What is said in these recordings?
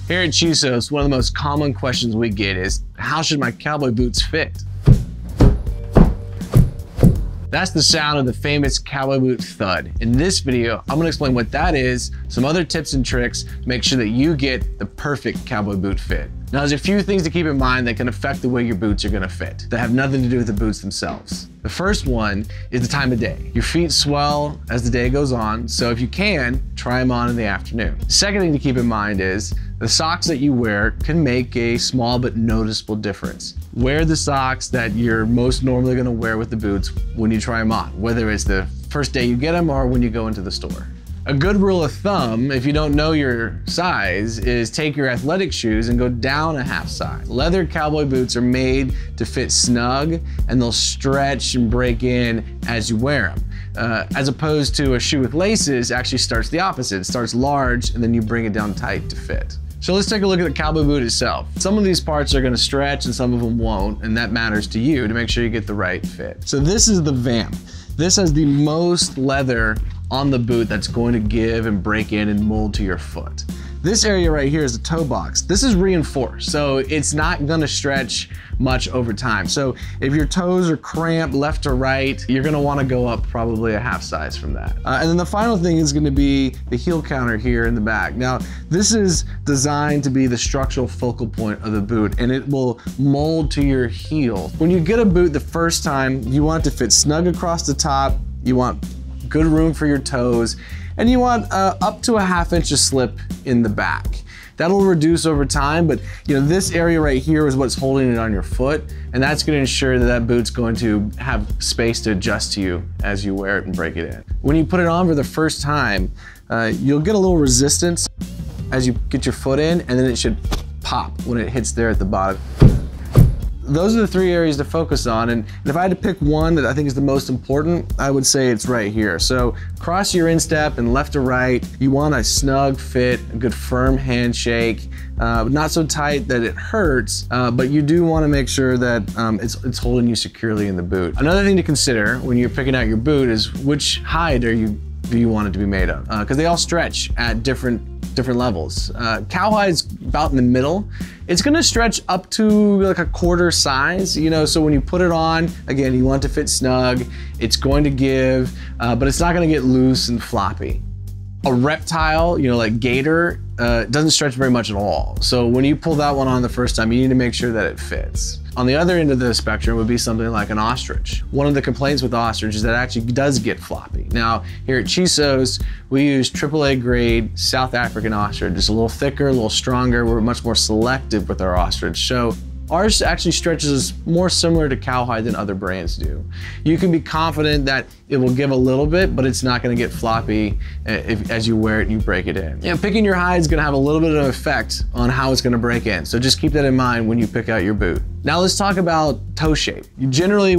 Here at Chisos, one of the most common questions we get is, how should my cowboy boots fit? That's the sound of the famous cowboy boot thud. In this video, I'm gonna explain what that is, some other tips and tricks to make sure that you get the perfect cowboy boot fit. Now, there's a few things to keep in mind that can affect the way your boots are gonna fit, that have nothing to do with the boots themselves. The first one is the time of day. Your feet swell as the day goes on, so if you can, try them on in the afternoon. Second thing to keep in mind is the socks that you wear can make a small but noticeable difference. Wear the socks that you're most normally gonna wear with the boots when you try them on, whether it's the first day you get them or when you go into the store. A good rule of thumb, if you don't know your size, is take your athletic shoes and go down a half size. Leather cowboy boots are made to fit snug and they'll stretch and break in as you wear them. As opposed to a shoe with laces actually starts the opposite. It starts large and then you bring it down tight to fit. So let's take a look at the cowboy boot itself. Some of these parts are gonna stretch and some of them won't, and that matters to you to make sure you get the right fit. So this is the vamp. This has the most leather on the boot that's going to give and break in and mold to your foot. This area right here is the toe box. This is reinforced, so it's not gonna stretch much over time. So if your toes are cramped left or right, you're gonna wanna go up probably a half size from that. And then the final thing is gonna be the heel counter here in the back. Now, this is designed to be the structural focal point of the boot, and it will mold to your heel. When you get a boot the first time, you want it to fit snug across the top, you want good room for your toes, and you want up to a ½ inch of slip in the back. That'll reduce over time, but this area right here is what's holding it on your foot, and that's gonna ensure that that boot's going to have space to adjust to you as you wear it and break it in. When you put it on for the first time, you'll get a little resistance as you get your foot in, and then it should pop when it hits there at the bottom. Those are the three areas to focus on, and if I had to pick one that I think is the most important, I would say it's right here. So cross your instep and left to right. You want a snug fit, a good firm handshake, not so tight that it hurts, but you do want to make sure that it's holding you securely in the boot. Another thing to consider when you're picking out your boot is which hide do you want it to be made of, because they all stretch at different levels. Cowhide's about in the middle. It's gonna stretch up to like a quarter size, so when you put it on, again, you want it to fit snug, it's going to give, but it's not gonna get loose and floppy. A reptile, like gator, doesn't stretch very much at all. So when you pull that one on the first time, you need to make sure that it fits. On the other end of the spectrum would be something like an ostrich. One of the complaints with ostrich is that it actually does get floppy. Now, here at Chisos, we use AAA grade South African ostrich. It's a little thicker, a little stronger. We're much more selective with our ostrich. So ours actually stretches more similar to cowhide than other brands do. You can be confident that it will give a little bit, but it's not gonna get floppy as you wear it and you break it in. Picking your hide is gonna have a little bit of effect on how it's gonna break in. So just keep that in mind when you pick out your boot. Now let's talk about toe shape. Generally,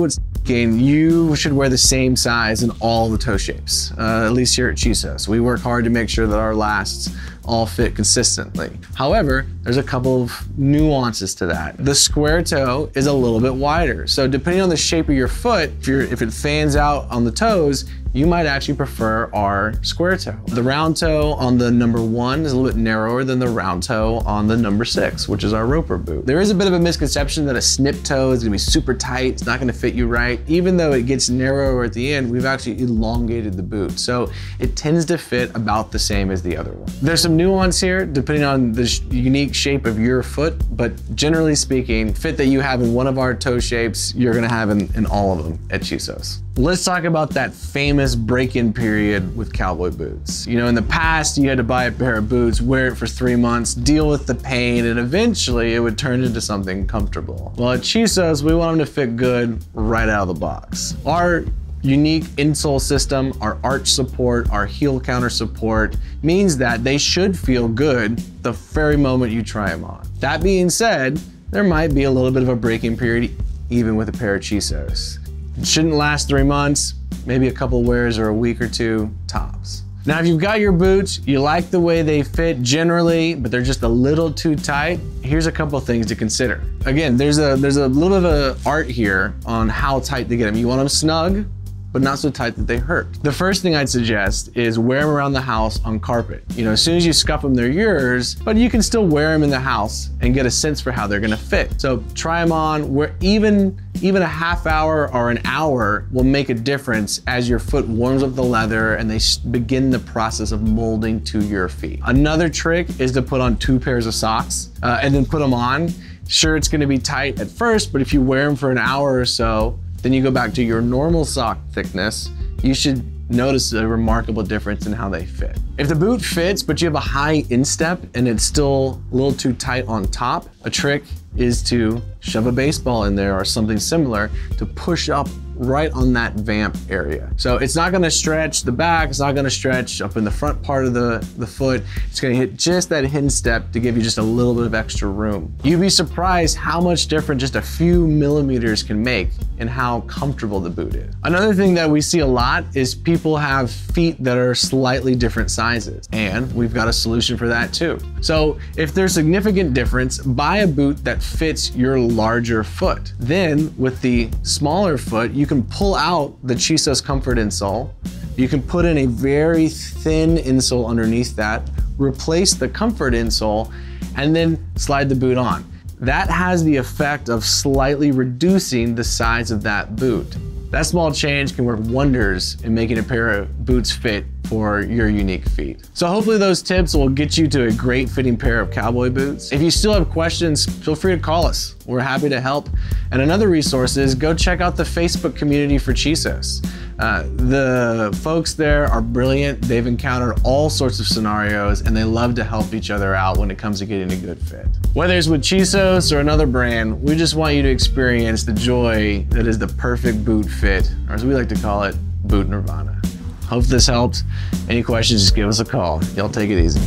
you should wear the same size in all the toe shapes, at least here at Chisos. We work hard to make sure that our lasts all fit consistently. However, there's a couple of nuances to that. The square toe is a little bit wider. So depending on the shape of your foot, if it fans out on the toes, you might actually prefer our square toe. The round toe on the number 1 is a little bit narrower than the round toe on the number 6, which is our roper boot. There is a bit of a misconception that a snip toe is gonna be super tight, it's not gonna fit you right. Even though it gets narrower at the end, we've actually elongated the boot. So it tends to fit about the same as the other one. There's some nuance here depending on the unique shape of your foot, but generally speaking, fit that you have in one of our toe shapes, you're gonna have in all of them at Chisos. Let's talk about that famous break-in period with cowboy boots. In the past, you had to buy a pair of boots, wear it for 3 months, deal with the pain, and eventually it would turn into something comfortable. Well, at Chisos, we want them to fit good right out of the box. Our unique insole system, our arch support, our heel counter support means that they should feel good the very moment you try them on. That being said, there might be a little bit of a break-in period even with a pair of Chisos. It shouldn't last 3 months, maybe a couple wears or a week or two tops. Now, if you've got your boots, you like the way they fit generally, but they're just a little too tight, here's a couple things to consider. Again, there's a little bit of an art here on how tight to get them. You want them snug, but not so tight that they hurt. The first thing I'd suggest is wear them around the house on carpet. You know, as soon as you scuff them, they're yours, but you can still wear them in the house and get a sense for how they're gonna fit. So try them on, where even a half hour or an hour will make a difference as your foot warms up the leather and they begin the process of molding to your feet. Another trick is to put on 2 pairs of socks and then put them on. Sure, it's gonna be tight at first, but if you wear them for an hour or so, then you go back to your normal sock thickness, you should notice a remarkable difference in how they fit. If the boot fits, but you have a high instep and it's still a little too tight on top, a trick is to shove a baseball in there or something similar to push up right on that vamp area. So it's not gonna stretch the back, it's not gonna stretch up in the front part of the foot. It's gonna hit just that hinge step to give you just a little bit of extra room. You'd be surprised how much different just a few millimeters can make in how comfortable the boot is. Another thing that we see a lot is people have feet that are slightly different sizes, and we've got a solution for that too. So if there's significant difference, buy a boot that fits your larger foot. Then with the smaller foot, you can pull out the Chisos comfort insole. You can put in a very thin insole underneath that, replace the comfort insole, and then slide the boot on. That has the effect of slightly reducing the size of that boot. That small change can work wonders in making a pair of boots fit for your unique feet. So hopefully those tips will get you to a great fitting pair of cowboy boots. If you still have questions, feel free to call us. We're happy to help. And another resource is go check out the Facebook community for Chisos. The folks there are brilliant. They've encountered all sorts of scenarios and they love to help each other out when it comes to getting a good fit. Whether it's with Chisos or another brand, we just want you to experience the joy that is the perfect boot fit, or as we like to call it, boot nirvana. Hope this helped. Any questions, just give us a call. Y'all take it easy.